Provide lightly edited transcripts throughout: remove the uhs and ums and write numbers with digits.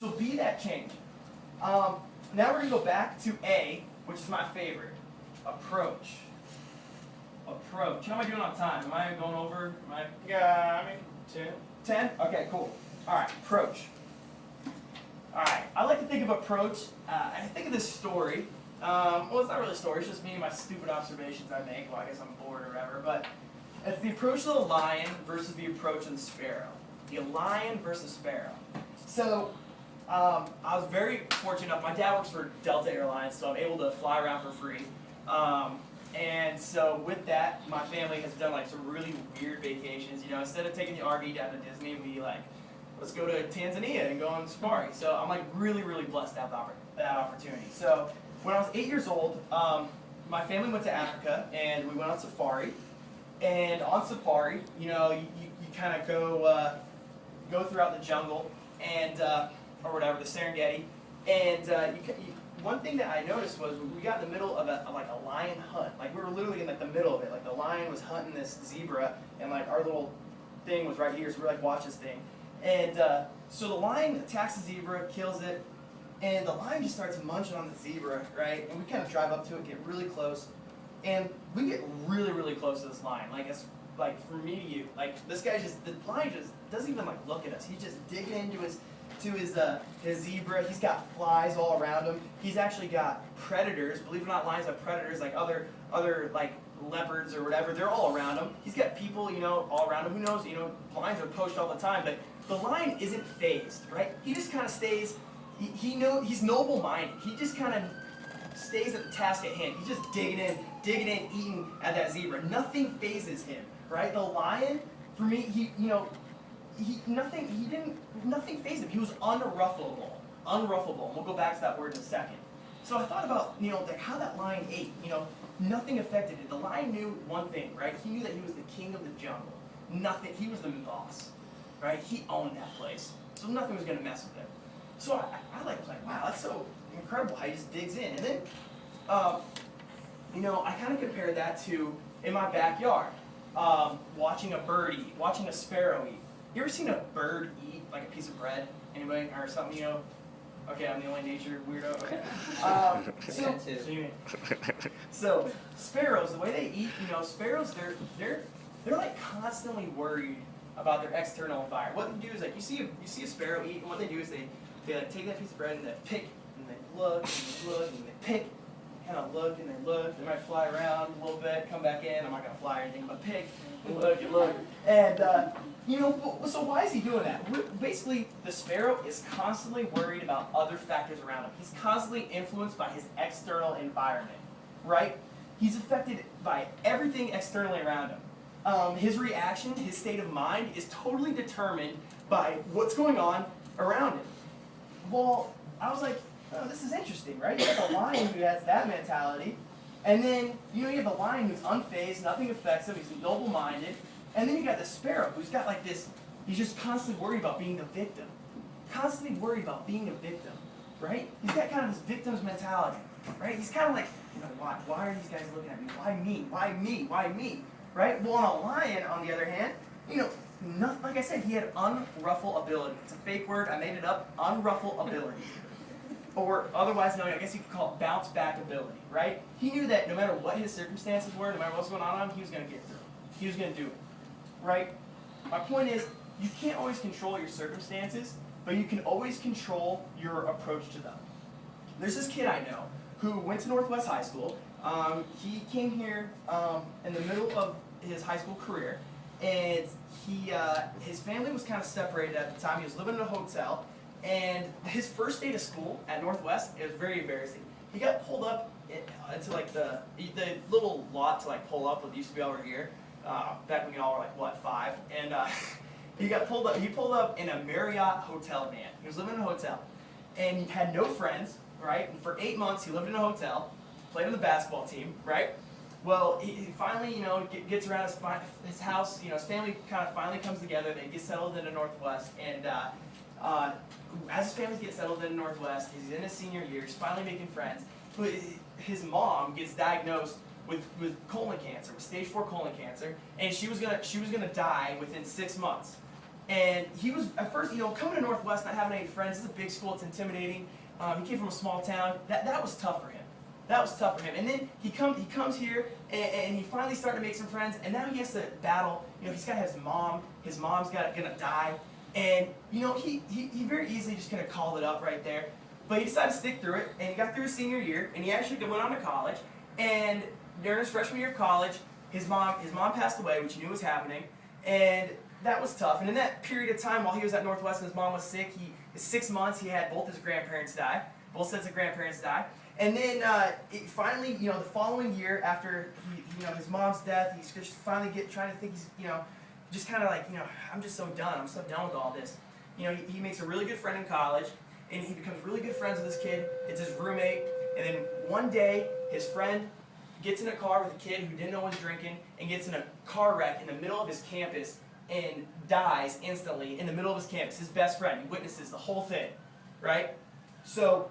So be that change. Now we're going to go back to A, which is my favorite. Approach. Approach. How am I doing on time? Am I going over? Am I... Yeah, I mean, 10. 10? Okay, cool. All right, approach. All right, I like to think of approach. I think of this story. Well, it's not really a story. It's just me and my stupid observations I make. Well, I guess I'm bored or whatever. But it's the approach of the lion versus the approach of the sparrow. The lion versus sparrow. So I was very fortunate enough. My dad works for Delta Airlines, so I'm able to fly around for free. And so with that, my family has done like some really weird vacations. You know, instead of taking the RV down to Disney, we like, let's go to Tanzania and go on safari. So I'm like really, really blessed to have that opportunity. So when I was 8 years old, my family went to Africa and we went on safari. And on safari, you know, you kind of go throughout the jungle and or whatever, the Serengeti. And one thing that I noticed was we got in the middle of like a lion hunt. Like we were literally in like the middle of it. Like the lion was hunting this zebra, and like our little thing was right here, so we're like watch this thing. And so the lion attacks the zebra, kills it, and the lion just starts munching on the zebra, right? And we kind of drive up to it, get really close, and we get really, really close to this lion. Like it's like from me to you. Like this guy just, the lion just doesn't even like look at us. He's just digging into his zebra. He's got flies all around him. He's actually got predators. Believe it or not, lions have predators like other like leopards or whatever. They're all around him. He's got people, you know, all around him. Who knows? You know, lions are poached all the time, but the lion isn't phased, right? He just kind of stays. He's noble-minded. He just kind of stays at the task at hand. He's just digging in, eating at that zebra. Nothing phases him, right? The lion, for me, nothing fazed him. He was unruffable. And we'll go back to that word in a second. So I thought about, you know, like how that lion ate. You know, nothing affected it. The lion knew one thing, right? He knew that he was the king of the jungle. Nothing. He was the boss, right? He owned that place. So nothing was going to mess with him. So I was like, wow, that's so incredible how he just digs in. And then, you know, I kind of compared that to in my backyard, watching a bird eat, watching a sparrow eat. You ever seen a bird eat like a piece of bread? Anybody? Or something, you know? Okay, I'm the only nature weirdo. Okay. So sparrows, the way they eat, you know, sparrows, they're like constantly worried about their external environment. What they do is like you see a sparrow eat, and what they do is they like take that piece of bread and they pick and they look and they look and they pick, kind of look and they look. They might fly around a little bit, come back in. I'm not gonna fly or anything, but pick and look and look. And you know, so why is he doing that? Basically, the sparrow is constantly worried about other factors around him. He's constantly influenced by his external environment, right? He's affected by everything externally around him. His reaction, his state of mind is totally determined by what's going on around him. Well, I was like, oh, this is interesting, right? You have the lion who has that mentality, and then you have the lion who's unfazed, nothing affects him, he's noble-minded, and then you got the sparrow who's got like this, he's just constantly worried about being the victim. Constantly worried about being a victim, right? He's got kind of this victim's mentality, right? He's kind of like, you know, why are these guys looking at me? Why me? Why me? Why me? Right? Well, on a lion, on the other hand, you know, like I said, he had unruffle ability. It's a fake word, I made it up, unruffle ability. Or otherwise known, I guess you could call it bounce back ability, right? He knew that no matter what his circumstances were, no matter what's going on he was going to get through. He was going to do it, right? My point is, you can't always control your circumstances, but you can always control your approach to them. There's this kid I know who went to Northwest High School. He came here in the middle of his high school career, and his family was kind of separated at the time. He was living in a hotel, and his first day to school at Northwest, it was very embarrassing. He got pulled up into like the little lot to like pull up what used to be over here, back when y'all were like, what, 5? And he pulled up in a Marriott hotel van. He was living in a hotel, and he had no friends, right? And for 8 months, he lived in a hotel, played on the basketball team, right? Well, he finally, you know, gets around his house. You know, his family kind of finally comes together. They get settled into Northwest, and as his family gets settled into Northwest, he's in his senior year. He's finally making friends. But his mom gets diagnosed with colon cancer, with stage 4 colon cancer, and she was gonna die within 6 months. And he was, at first, coming to Northwest, not having any friends, it's a big school, it's intimidating. He came from a small town. That was tough for him. That was tough for him. And then he comes here, and he finally started to make some friends, and now he has to battle. He's got his mom. His mom's gonna die. And, he very easily just kind of called it up right there. But he decided to stick through it, and he got through his senior year, and he actually went on to college. And during his freshman year of college, his mom passed away, which he knew was happening, and that was tough. And in that period of time while he was at Northwestern, his mom was sick. 6 months, he had both his grandparents die, both sets of grandparents die. And then finally, the following year after his mom's death, he's just finally trying to think he's, just kind of like, I'm just so done. I'm so done with all this. He makes a really good friend in college, and he becomes really good friends with this kid. It's his roommate. And then one day, his friend gets in a car with a kid who didn't know was drinking and gets in a car wreck in the middle of his campus and dies instantly in the middle of his campus. His best friend, he witnesses the whole thing, right? So,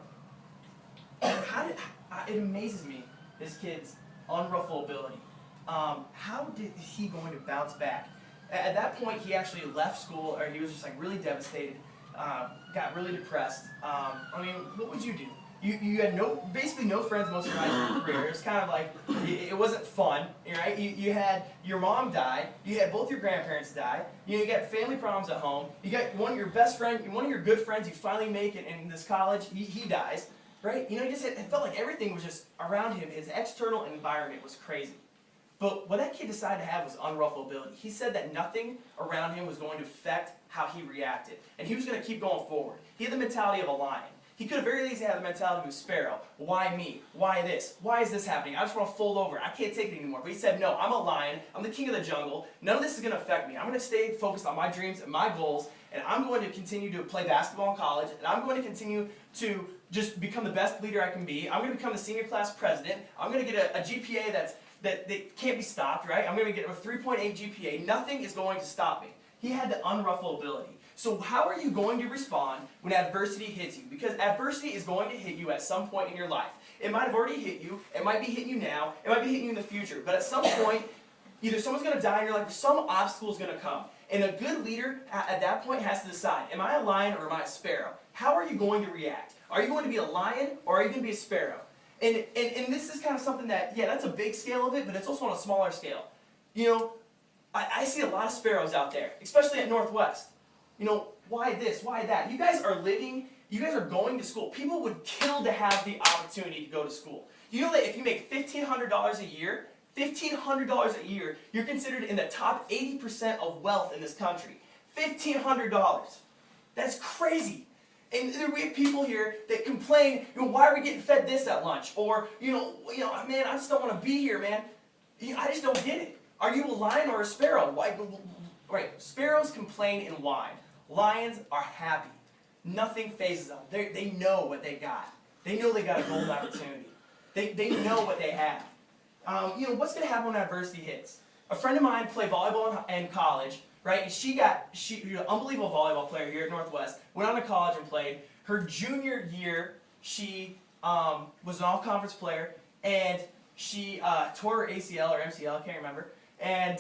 it amazes me, this kid's unruffled ability. How did he going to bounce back? At that point, he actually left school, or he was just like really devastated, got really depressed. What would you do? You had basically no friends most of your high school career. It was kind of like, it wasn't fun, right? You had, your mom died, you had both your grandparents die, you got family problems at home, you got one of your best friends, one of your good friends you finally make it in this college, he dies, right? It felt like everything was just around him. His external environment was crazy. But what that kid decided to have was unruffled ability. He said that nothing around him was going to affect how he reacted, and he was going to keep going forward. He had the mentality of a lion. He could have very easily had the mentality of a sparrow. Why me? Why this? Why is this happening? I just want to fold over. I can't take it anymore. But he said, no, I'm a lion. I'm the king of the jungle. None of this is going to affect me. I'm going to stay focused on my dreams and my goals, and I'm going to continue to play basketball in college, and I'm going to continue to just become the best leader I can be. I'm going to become the senior class president. I'm going to get a GPA that can't be stopped, right? I'm going to get a 3.8 GPA. Nothing is going to stop me. He had the unruffled ability. So how are you going to respond when adversity hits you? Because adversity is going to hit you at some point in your life. It might have already hit you, it might be hitting you now, it might be hitting you in the future, but at some point, either someone's going to die in your life or some obstacle is going to come. And a good leader at that point has to decide, am I a lion or am I a sparrow? How are you going to react? Are you going to be a lion or are you going to be a sparrow? And this is kind of something that, yeah, that's a big scale of it, but it's also on a smaller scale. I see a lot of sparrows out there, especially at Northwest. Why this? Why that? You guys are going to school. People would kill to have the opportunity to go to school. You know that if you make $1,500 a year, $1,500 a year, you're considered in the top 80% of wealth in this country. $1,500. That's crazy. And we have people here that complain, why are we getting fed this at lunch? Or, man, I just don't want to be here, man. I just don't get it. Are you a lion or a sparrow? Why? Right, sparrows complain and whine. Lions are happy. Nothing phases them. They know what they got. They know they got a golden opportunity. They know what they have. What's going to happen when adversity hits? A friend of mine played volleyball in college, right? And she was an unbelievable volleyball player here at Northwest. Went on to college and played. Her junior year, she was an all-conference player, and she tore her ACL or MCL, I can't remember. And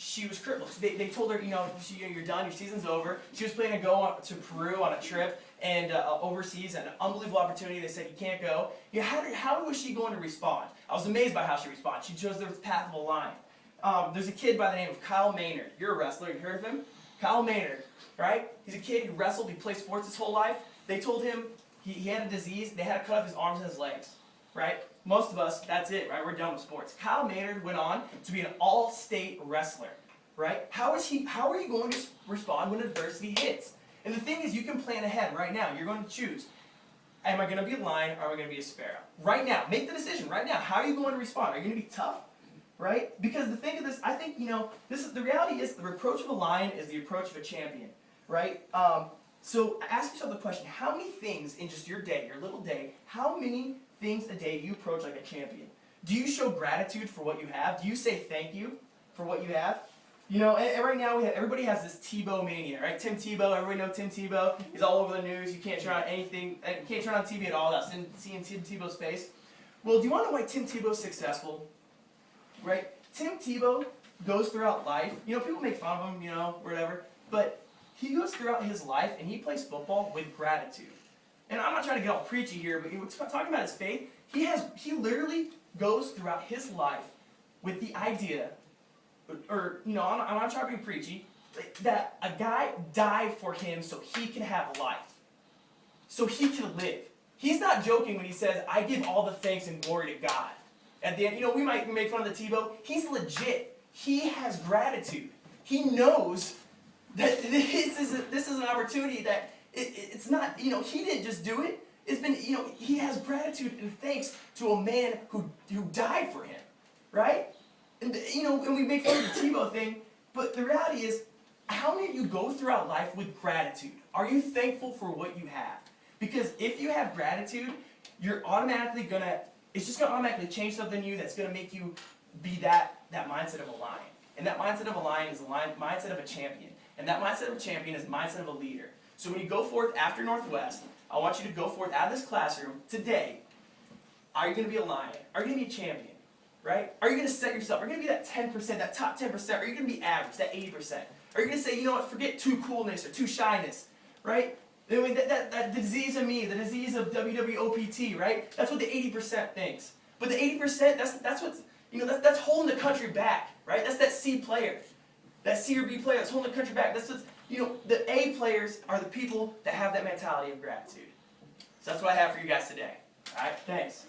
she was crippled. So they told her, you're done, your season's over. She was planning to go to Peru on a trip and overseas, an unbelievable opportunity. They said, you can't go. How was she going to respond? I was amazed by how she responded. She chose the path of a lion. There's a kid by the name of Kyle Maynard. You're a wrestler. You heard of him? Kyle Maynard, right? He's a kid who wrestled. He played sports his whole life. They told him he had a disease. They had to cut off his arms and his legs, right? Most of us, that's it, right? We're done with sports. Kyle Maynard went on to be an all-state wrestler, right? How are you going to respond when adversity hits? And the thing is, you can plan ahead right now. You're going to choose. Am I going to be a lion or am I going to be a sparrow? Right now. Make the decision right now. How are you going to respond? Are you going to be tough? Right? Because the thing of this, I think, the reality is the reproach of a lion is the approach of a champion. Right? So ask yourself the question, how many things in just your day, your little day, how many things a day do you approach like a champion? Do you show gratitude for what you have? Do you say thank you for what you have? And right now everybody has this Tebow mania, right? Tim Tebow, everybody know Tim Tebow. He's all over the news. You can't turn on anything, you can't turn on TV at all without seeing Tim Tebow's face. Well, do you want to know why Tim Tebow's successful? Right? Tim Tebow goes throughout life. People make fun of him, whatever. But he goes throughout his life and he plays football with gratitude. And I'm not trying to get all preachy here, but we're talking about his faith. He literally goes throughout his life with the idea, or I'm not trying to be preachy, that a guy died for him so he can have life, so he can live. He's not joking when he says, "I give all the thanks and glory to God." At the end, we might make fun of the Tebow. He's legit. He has gratitude. He knows that this is an opportunity that it's not, he didn't just do it. It's been, he has gratitude and thanks to a man who died for him, right? And, and we make fun of the Tebow thing, but the reality is, how many of you go throughout life with gratitude? Are you thankful for what you have? Because if you have gratitude, you're automatically it's just going to automatically change something in you that's going to make you be that mindset of a lion. And that mindset of a lion is the mindset of a champion. And that mindset of a champion is the mindset of a leader. So when you go forth after Northwest, I want you to go forth out of this classroom today. Are you going to be a lion? Are you going to be a champion? Right? Are you going to set yourself? Are you going to be that 10%, that top 10%? Are you going to be average, that 80%? Are you going to say, forget too coolness or too shyness? Right? I mean, that disease of me, the disease of WWOPT, right? That's what the 80% thinks. But the 80%, that's what's, that's holding the country back, right? That's that C player. That C or B player that's holding the country back. That's what's, the A players are the people that have that mentality of gratitude. So that's what I have for you guys today. All right, thanks.